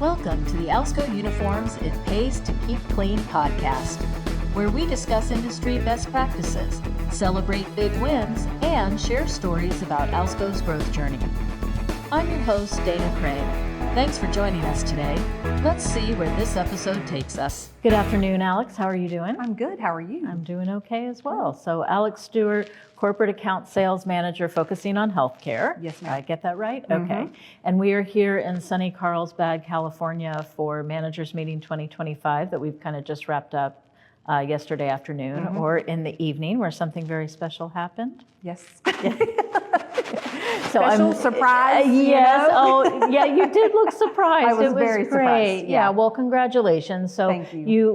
Welcome to the Alsco Uniforms It Pays to Keep Clean podcast, where we discuss industry best practices, celebrate big wins, and share stories about Alsco's growth journey. I'm your host, Dana Craig. Thanks for joining us today. Let's see where this episode takes us. Good afternoon, Alex. How are you doing? I'm good. How are you? I'm doing okay as well. So Alex Stuart, Corporate Account Sales Manager focusing on healthcare. Yes, ma'am. Did I get that right? Mm-hmm. Okay. And we are here in sunny Carlsbad, California for Managers Meeting 2025 that we've kind of just wrapped up yesterday afternoon or in the evening where something very special happened. Yes. So Special surprise. Yes. Oh, yeah. You did look surprised. I was it was very great. surprised. Yeah. Well, congratulations. So Thank you. You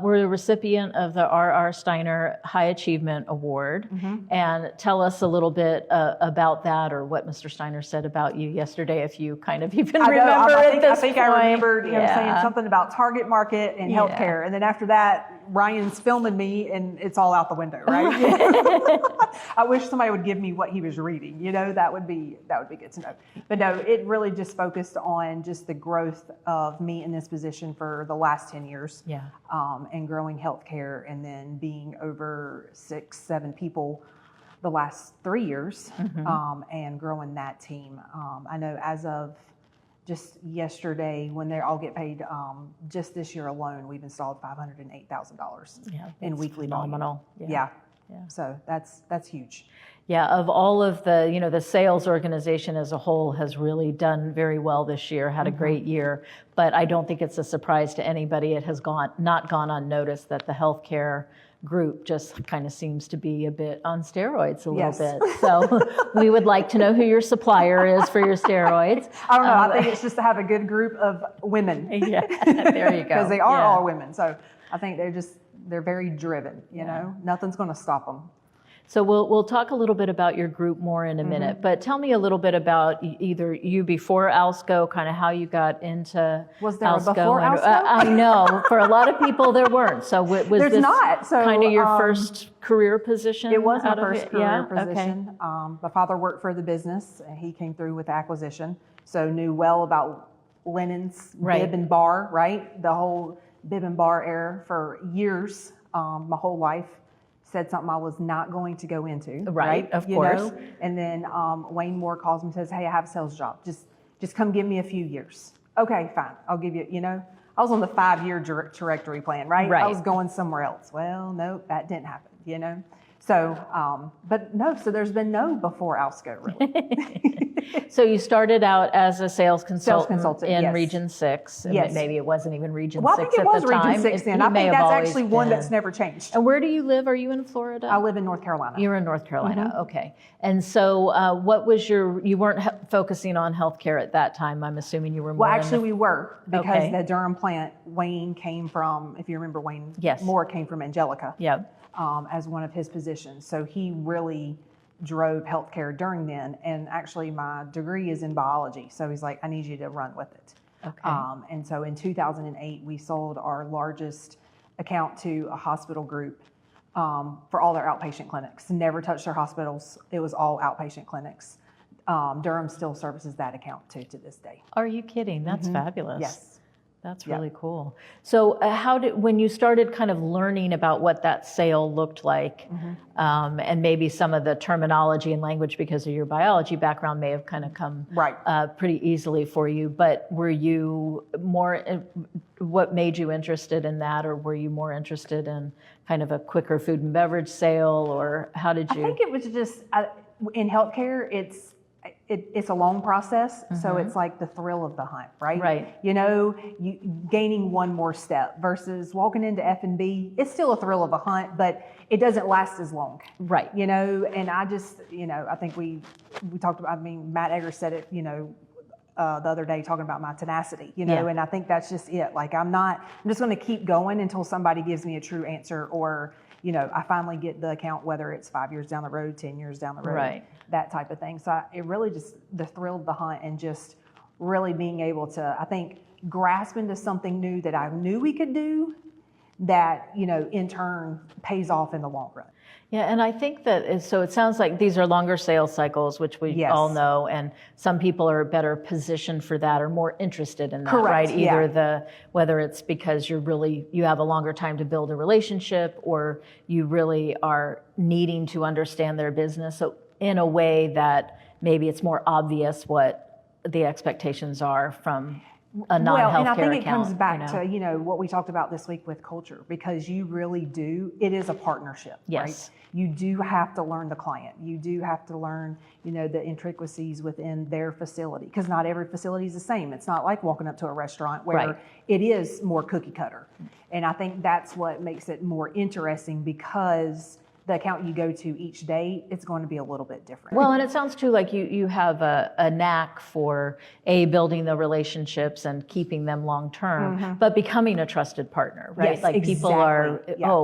were the recipient of the Steiner High Achievement Award, and tell us a little bit about that, or what Mr. Steiner said about you yesterday, if you kind of even remember I at this think point. I remembered saying something about target market and healthcare, and then after that, Ryan's filming me, and it's all out the window, right? I wish somebody would give me what he was reading. That would be good to know. But no, it really just focused on just the growth of me in this position for the last 10 years. Yeah. And growing healthcare, and then being over 6-7 people the last 3 years, and growing that team. I know as of just yesterday, when they all get paid, just this year alone, we've installed $508,000 in weekly phenomenal. volume. Yeah. So that's huge. Yeah, of all of the sales organization as a whole has really done very well this year, had a great year, but I don't think it's a surprise to anybody. It has not gone unnoticed that the healthcare group just kind of seems to be a bit on steroids a little bit. So we would like to know who your supplier is for your steroids. I don't know. I think it's just to have a good group of women. Yeah, there you go. Because they are all women. So I think they're very driven, Nothing's going to stop them. So we'll talk a little bit about your group more in a minute, but tell me a little bit about either you before Alsco, kind of how you got into Was there Alsco. a before Alsco? I know, for a lot of people there weren't. So was There's this not. So, kind of your first career position? It was my out of first it? career Yeah? position. My father worked for the business, and he came through with the acquisition, so knew well about linens, bib and bar, right? The whole bib and bar era for years, my whole life. Said something I was not going to go into. Right, of course. And then Wayne Moore calls me and says, "Hey, I have a sales job. Just come give me a few years." Okay, fine. I'll give you, I was on the 5-year trajectory plan, right? I was going somewhere else. Well, no, that didn't happen, So, but no, so there's been no before Alsco, really. So you started out as a sales consultant in yes. Region 6. Yes. Maybe it wasn't even Region 6 Well, I think it was Region 6 then. I think that's actually one that's never changed. And where do you live? Are you in Florida? I live in North Carolina. You're in North Carolina, okay. And so what was you weren't focusing on healthcare at that time, I'm assuming you were more Well, actually we were, because Okay. the Durham plant, Wayne came from, if you remember Wayne Yes. Moore came from Angelica. Yep. As one of his positions. So he really drove healthcare during then. And actually my degree is in biology. So he's like, I need you to run with it. Okay. And so in 2008, we sold our largest account to a hospital group for all their outpatient clinics. Never touched their hospitals. It was all outpatient clinics. Durham still services that account to this day. Are you kidding? That's fabulous. Yes. That's really cool. So when you started kind of learning about what that sale looked like, and maybe some of the terminology and language because of your biology background may have kind of come pretty easily for you, but were you what made you interested in that, or were you more interested in kind of a quicker food and beverage sale, or how did you? I think it was just, in healthcare, it's a long process, so it's like the thrill of the hunt, right? Right. You gaining one more step versus walking into F&B. It's still a thrill of a hunt, but it doesn't last as long. Right. And I just, I think we talked about, Matt Egger said it, the other day talking about my tenacity, and I think that's just it. Like I'm just going to keep going until somebody gives me a true answer, or I finally get the account, whether it's 5 years down the road, 10 years down the road, that type of thing. So it really just the thrill of the hunt, and just really being able to, I think, grasp into something new that I knew we could do, that, in turn pays off in the long run. Yeah, and I think that so it sounds like these are longer sales cycles, which we Yes. all know, and some people are better positioned for that or more interested in that, Correct, right? Either whether it's because you have a longer time to build a relationship, or you really are needing to understand their business. So in a way that maybe it's more obvious what the expectations are from a non-healthcare account. Well, and I think it comes back to, what we talked about this week with culture, because you really it is a partnership, yes. right? You do have to learn the client. You do have to learn, the intricacies within their facility, because not every facility is the same. It's not like walking up to a restaurant where right. it is more cookie cutter. And I think that's what makes it more interesting, because the account you go to each day, it's going to be a little bit different. Well, and it sounds too like you have a knack for building the relationships and keeping them long term, but becoming a trusted partner, right? Yes, like exactly. People are,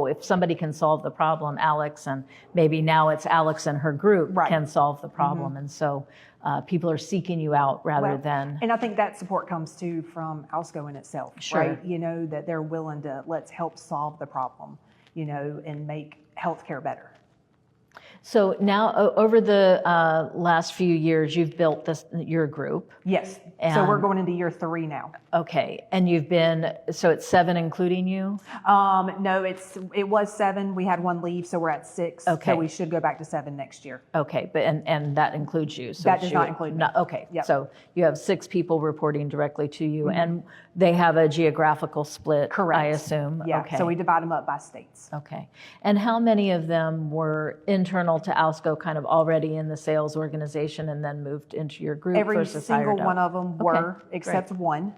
if somebody can solve the problem, Alex, and maybe now it's Alex and her group can solve the problem. And so people are seeking you out rather than. And I think that support comes too from Alsco in itself, right? That they're willing to let's help solve the problem, and make healthcare better. So now, over the last few years, you've built your group. Yes. So we're going into year 3 now. Okay, and you've been, so it's 7 including you? No, it was 7. We had 1 leave, so we're at 6. Okay. So we should go back to 7 next year. Okay, but and that includes you. So that does not include me. Okay, Yep. So you have 6 people reporting directly to you, and they have a geographical split, Correct. I assume. Yeah. Okay. So we divide them up by states. Okay, and how many of them were internal to Alsco, kind of already in the sales organization, and then moved into your group? Every versus single hired out? one of them were, except great. 1.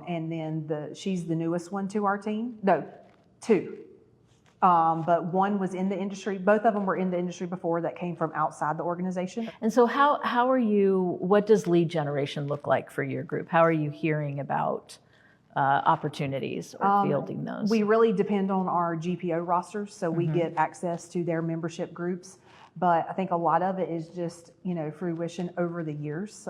And then she's the newest one to our team. No, 2. But 1 was in the industry. Both of them were in the industry before, that came from outside the organization. And so how are you, what does lead generation look like for your group? How are you hearing about opportunities or fielding those? We really depend on our GPO rosters, so we get access to their membership groups. But I think a lot of it is just, fruition over the years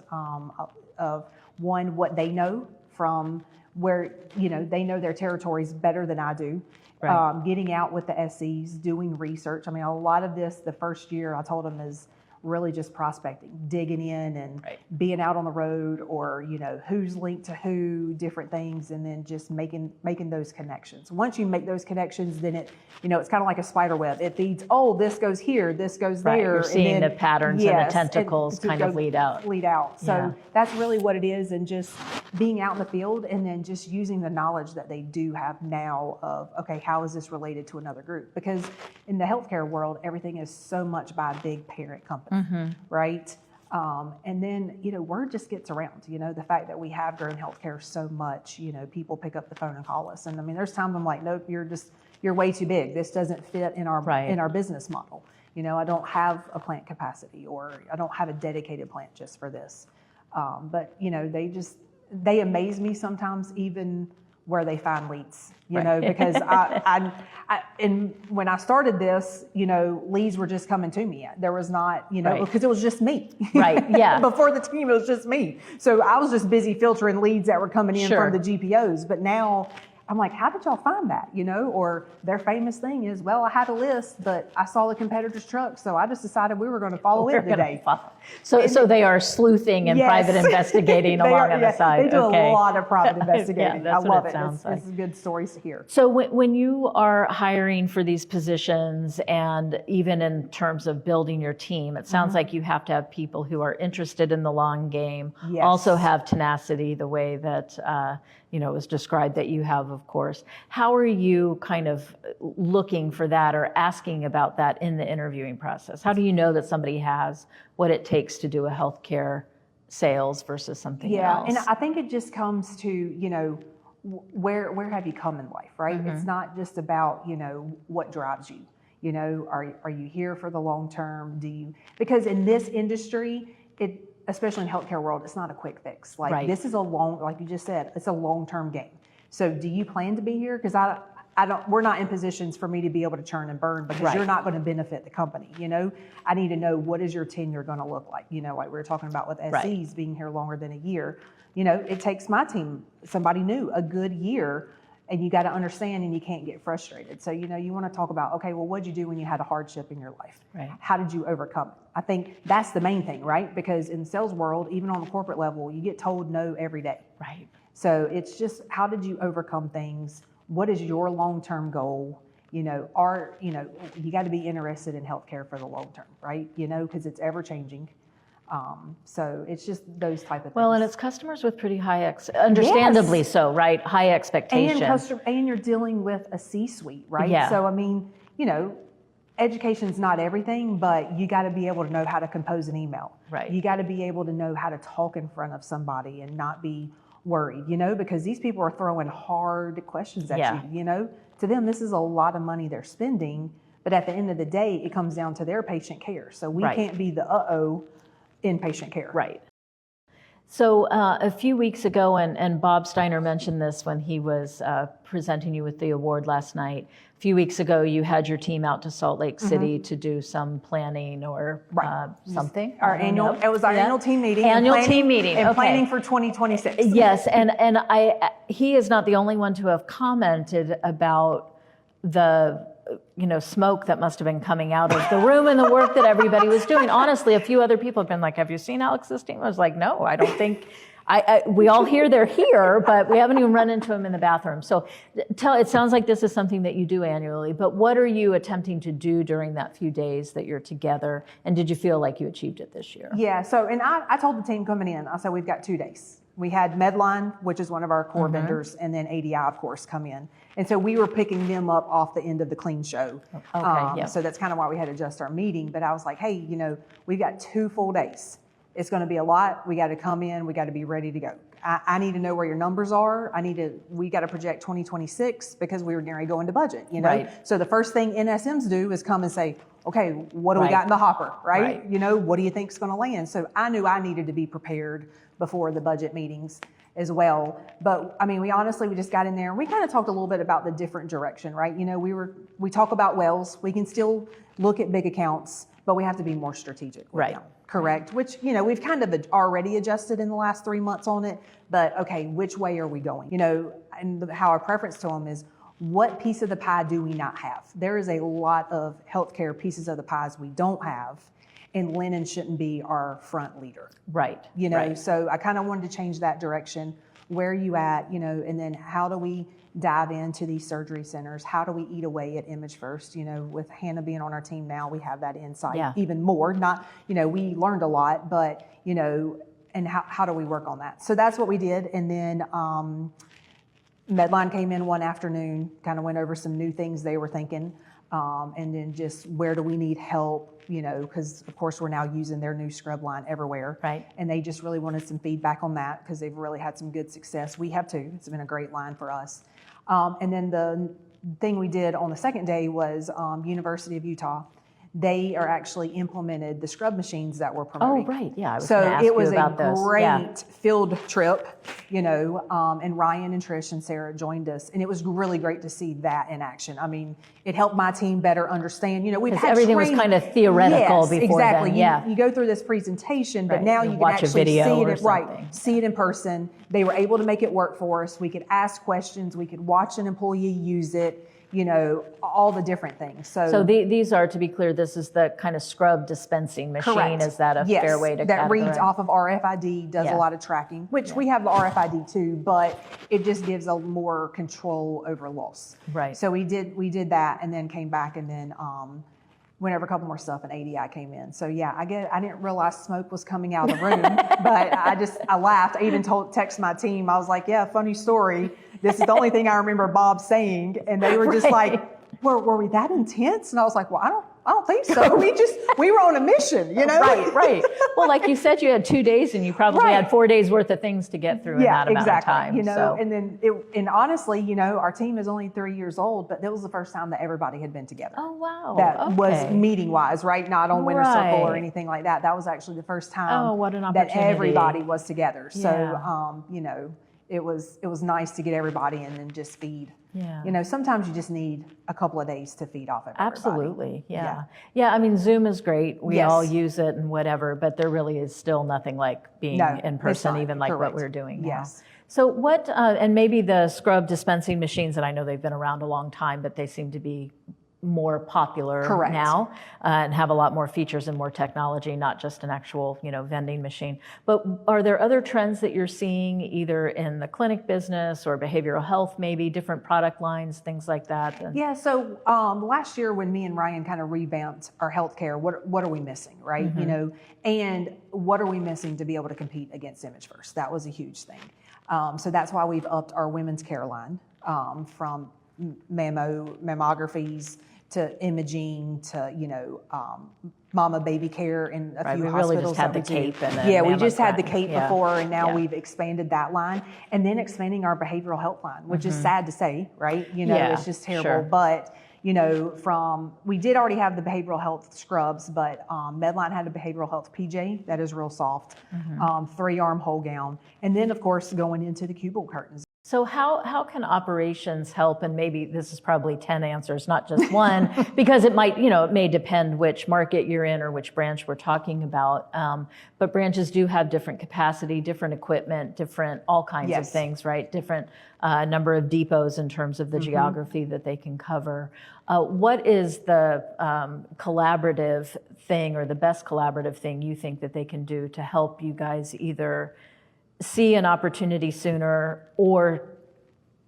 of one, what they know from where, they know their territories better than I do. Right. Getting out with the SEs, doing research. I mean, a lot of this, the first year I told them, is really just prospecting, digging in and being out on the road, or, who's linked to who, different things, and then just making those connections. Once you make those connections, then it, it's kind of like a spider web. It feeds, this goes here, this goes there. You're seeing the patterns and the tentacles and kind of lead out. So that's really what it is, and just being out in the field, and then just using the knowledge that they do have now of, okay, how is this related to another group? Because in the healthcare world, everything is so much by a big parent company. Right? And then, word just gets around, the fact that we have grown healthcare so much, people pick up the phone and call us. And I mean, there's times I'm like, nope, you're way too big. This doesn't fit in our business model. I don't have a plant capacity, or I don't have a dedicated plant just for this. But, they amaze me sometimes, even where they find leads, because and when I started this, leads were just coming to me. There was not, because it was just me. Right. Yeah. Before the team, it was just me. So I was just busy filtering leads that were coming in from the GPOs. But now I'm like, how did y'all find that? Or their famous thing is, well, I had a list, but I saw the competitor's truck, so I just decided we were going to follow it today. So they are sleuthing and private investigating along on the side. They do a lot of private investigating. I love it. Like. This is good stories to hear. So when you are hiring for these positions, and even in terms of building your team, it sounds like you have to have people who are interested in the long game, also have tenacity, the way that was described that you have, of course. How are you kind of looking for that or asking about that in the interviewing process? How do you know that somebody has what it takes to do a healthcare sales versus something else? And I think it just comes to, where have you come in life, right? It's not just about, what drives you. Are you here for the long term? Because in this industry, especially in healthcare world, it's not a quick fix. This is like you just said, it's a long-term game. So do you plan to be here? Because we're not in positions for me to be able to churn and burn, because you're not going to benefit the company. I need to know, what is your tenure going to look like? Like we were talking about with SEs being here longer than a year. It takes my team, somebody new, a good year, and you got to understand, and you can't get frustrated. So, you know, you want to talk about, okay, well, what'd you do when you had a hardship in your life? Right. How did you overcome it? I think that's the main thing, right? Because in the sales world, even on the corporate level, you get told no every day. Right. So it's just, how did you overcome things? What is your long-term goal? You know, you got to be interested in healthcare for the long term, right? You know, because it's ever changing. So it's just those type of things. Well, and it's customers with pretty high, understandably so, right? High expectations. And you're dealing with a C-suite, right? Yeah. So, I mean, you know, education's not everything, but you got to be able to know how to compose an email. Right. You got to be able to know how to talk in front of somebody and not be worried, you know, because these people are throwing hard questions at you, you know. To them, this is a lot of money they're spending, but at the end of the day, it comes down to their patient care. So we can't be the in patient care. Right. So a few weeks ago, and Bob Steiner mentioned this when he was presenting you with the award last night. A few weeks ago, you had your team out to Salt Lake City to do some planning or something. It was our annual team meeting. Team meeting. And planning for 2026. Yes, and he is not the only one to have commented about the smoke that must have been coming out of the room and the work that everybody was doing. Honestly, a few other people have been like, have you seen Alex's team? I was like, no, I don't think. We all hear they're here, but we haven't even run into them in the bathroom. So it sounds like this is something that you do annually, but what are you attempting to do during that few days that you're together? And did you feel like you achieved it this year? Yeah, so, and I told the team coming in, I said, we've got 2 days. We had Medline, which is one of our core vendors, and then ADI, of course, come in. And so we were picking them up off the end of the clean show. So that's kind of why we had to adjust our meeting. But I was like, hey, we've got 2 full days. It's going to be a lot. We got to come in. We got to be ready to go. I need to know where your numbers are. We got to project 2026 because we were going to go into budget, Right. So the first thing NSMs do is come and say, okay, what do we got in the hopper, right? What do you think is going to land? So I knew I needed to be prepared before the budget meetings as well. But I mean, we just got in there and we kind of talked a little bit about the different direction, right? We talk about wells. We can still look at big accounts, but we have to be more strategic with them. Correct. Which, we've kind of already adjusted in the last 3 months on it, but okay, which way are we going? And how our preference to them is, what piece of the pie do we not have? There is a lot of healthcare pieces of the pies we don't have, and linen shouldn't be our front leader. Right. So I kind of wanted to change that direction. Where are you at? And then how do we dive into these surgery centers? How do we eat away at Image First? With Hannah being on our team now, we have that insight even more. Not, we learned a lot, but, and how do we work on that? So that's what we did. And then Medline came in one afternoon, kind of went over some new things they were thinking. And then just where do we need help, because of course we're now using their new scrub line everywhere. Right. And they just really wanted some feedback on that because they've really had some good success. We have too. It's been a great line for us. And then the thing we did on the second day was University of Utah. They are actually implemented the scrub machines that we're promoting. Oh, right. Yeah. I was so gonna ask it was you about a this. great field trip, and Ryan and Trish and Sarah joined us, and it was really great to see that in action. I mean, it helped my team better understand. We've had everything was kind of theoretical before exactly. then. Yeah. You go through this presentation, but now you can watch actually a video see or it something. See it in person. They were able to make it work for us. We could ask questions. We could watch an employee use it. All the different things. So these are, to be clear, this is the kind of scrub dispensing machine. Correct. Is that a fair way to that reads categorize? off of RFID, does a lot of tracking, which we have the RFID too, but it just gives a more control over loss. Right. So we did that and then came back and then went over a couple more stuff and ADI came in. So yeah, I didn't realize smoke was coming out of the room, but I laughed. I even texted my team. I was like, yeah, funny story. This is the only thing I remember Bob saying. And they were just like, were we that intense? And I was like, well, I don't think so. We were on a mission, Right. Well, like you said, you had 2 days and you probably had 4 days worth of things to get through in that amount of time. And then and honestly, our team is only 3 years old, but that was the first time that everybody had been together. Oh, wow. That was meeting wise, right? Not on Winter Circle or anything like that. That was actually the first time what an opportunity. that everybody was together. So, it was nice to get everybody in and just feed. Yeah. Sometimes you just need a couple of days to feed off of everybody. Absolutely. Yeah. I mean, Zoom is great. We all use it and whatever, but there really is still nothing like being in person, even like what we're doing now. Yes. So what, and maybe the scrub dispensing machines, and I know they've been around a long time, but they seem to be more popular Correct. now and have a lot more features and more technology, not just an actual, vending machine. But are there other trends that you're seeing either in the clinic business or behavioral health, maybe different product lines, things like that? Yeah, so last year when me and Ryan kind of revamped our healthcare, what are we missing, right? And what are we missing to be able to compete against Image First? That was a huge thing. So that's why we've upped our women's care line from mammographies to imaging to mama baby care in a few we hospitals. Really just had the cape and we just had the cape yeah. before, and now Yeah. we've expanded that line, and then expanding our behavioral health line, which is sad to say, right? It's just terrible. Sure. But we did already have the behavioral health scrubs, but Medline had a behavioral health PJ that is real soft, 3-arm whole gown, and then of course going into the cubicle curtains. So how can operations help? And maybe this is probably 10 answers, not just one, because it might, it may depend which market you're in or which branch we're talking about. But branches do have different capacity, different equipment, different all kinds of things, right? Different number of depots in terms of the geography that they can cover. What is the collaborative thing or the best collaborative thing you think that they can do to help you guys either see an opportunity sooner or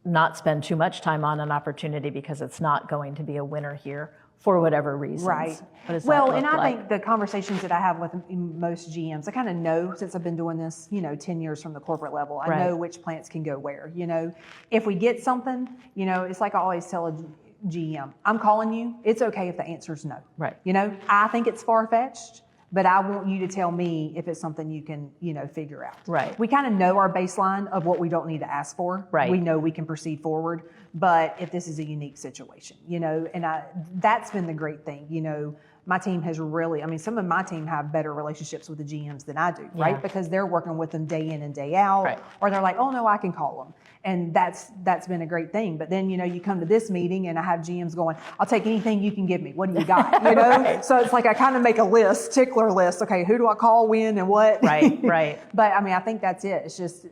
not spend too much time on an opportunity because it's not going to be a winner here for whatever reasons? Right. What does Well, that look and I like? think the conversations that I have with most GMs, I kind of know since I've been doing this, 10 years from the corporate level, I know which plants can go where. If we get something, it's like I always tell a GM, I'm calling you. It's okay if the answer is no. Right. I think it's far-fetched, but I want you to tell me if it's something you can, figure out. Right. We kind of know our baseline of what we don't need to ask for. Right. We know we can proceed forward, but if this is a unique situation, and that's been the great thing, my team has really, some of my team have better relationships with the GMs than I do, right? Because they're working with them day in and day out, or they're like, oh no, I can call them. And that's been a great thing. But then, you come to this meeting and I have GMs going, I'll take anything you can give me. What do you got? So it's like I kind of make a tickler list. Okay, who do I call, when, and what? Right. But I think that's it. It's just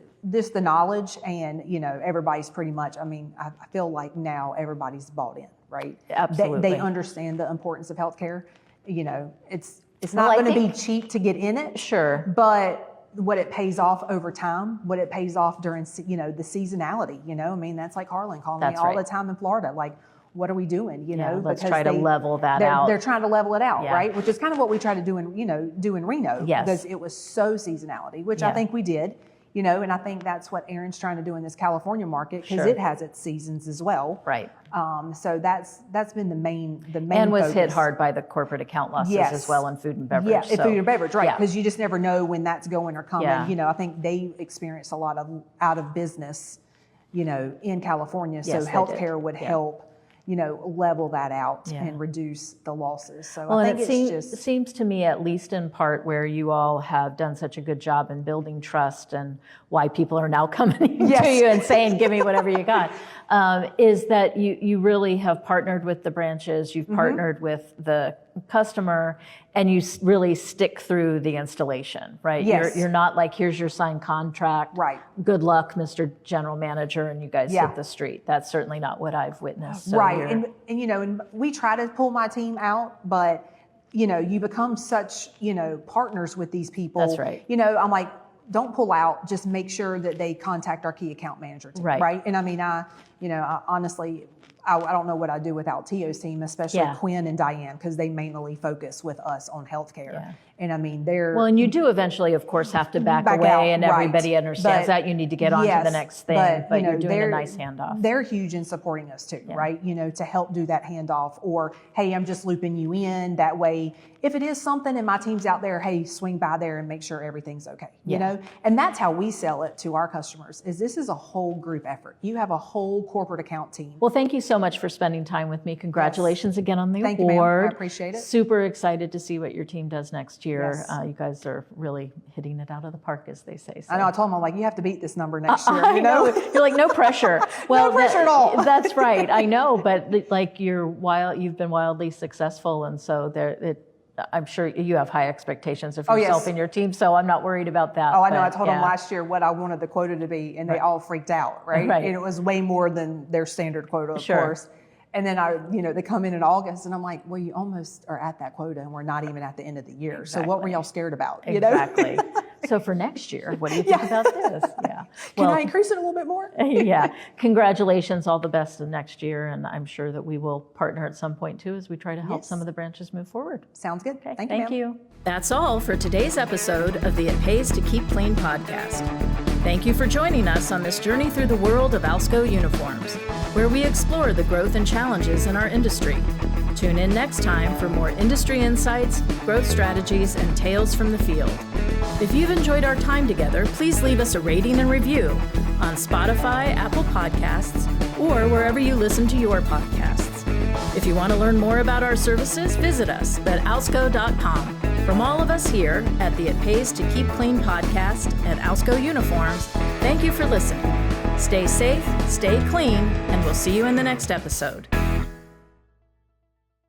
the knowledge, and everybody's pretty much. I feel like now everybody's bought in, right? Absolutely. They understand the importance of healthcare. It's not going to be cheap to get in it. Sure. But what it pays off over time, what it pays off during, the seasonality, that's like Harlan calling me all the time in Florida. Like, what are we doing? Let's try to level that out. They're trying to level it out, right? Which is kind of what we try to do in Reno. Yes. Because it was so seasonality, which I think we did. And I think that's what Aaron's trying to do in this California market, because it has its seasons as well. Right. So that's been the main and was focus. hit hard by the corporate account losses as well in food and beverage. Yeah, in food and beverage, right? Because you just never know when that's going or coming. Yeah. I think they experienced a lot of out of business, in California. So healthcare would help. Level that out and reduce the losses. So I think it seems to me, at least in part, where you all have done such a good job in building trust and why people are now coming to you and saying, give me whatever you got, is that you really have partnered with the branches, you've partnered with the customer, and you really stick through the installation, right? Yes. You're not like, here's your signed contract. Right. Good luck, Mr. General Manager, and you guys hit the street. That's certainly not what I've witnessed. So right. And we try to pull my team out, but you become such, partners with these people. That's right. I'm like, don't pull out, just make sure that they contact our key account manager team, right? And I honestly, I don't know what I'd do without Tio's team, especially Quinn and Diane, because they mainly focus with us on healthcare. Yeah. And they're... Well, and you do eventually, of course, have to back away, out, and everybody understands that. You need to get on to the next thing, but you're doing a nice handoff. They're huge in supporting us too, right? To help do that handoff, or, hey, I'm just looping you in. That way, if it is something and my team's out there, hey, swing by there and make sure everything's okay, you know? And that's how we sell it to our customers, is this is a whole group effort. You have a whole corporate account team. Well, thank you so much for spending time with me. Congratulations again on the award. Thank you, ma'am. I appreciate it. Super excited to see what your team does next year. You guys are really hitting it out of the park, as they say. So. I know, I told them, I'm like, you have to beat this number next year, I know. You're like, no pressure. Well, no pressure at all. That's right. I know, but like you've been wildly successful, and so I'm sure you have high expectations of yourself yes. and your team, so I'm not worried about that. Oh, I know. I but, told them last year what I wanted the quota to be, and they all freaked out, right? Right. And it was way more than their standard quota, of Sure. course. And then they come in August, and I'm like, well, you almost are at that quota, and we're not even at the end of the year. Exactly. So what were y'all scared about? Exactly. So for next year, what do you think about this? Yeah. Can I increase it a little bit more? Yeah. Congratulations. All the best in next year. And I'm sure that we will partner at some point too as we try to help some of the branches move forward. Sounds good. Okay. Thank you, Thank ma'am. you. That's all for today's episode of the It Pays to Keep Clean podcast. Thank you for joining us on this journey through the world of Alsco Uniforms, where we explore the growth and challenges in our industry. Tune in next time for more industry insights, growth strategies, and tales from the field. If you've enjoyed our time together, please leave us a rating and review on Spotify, Apple Podcasts, or wherever you listen to your podcasts. If you want to learn more about our services, visit us at alsco.com. From all of us here at the It Pays to Keep Clean podcast at Alsco Uniforms, thank you for listening. Stay safe, stay clean, and we'll see you in the next episode.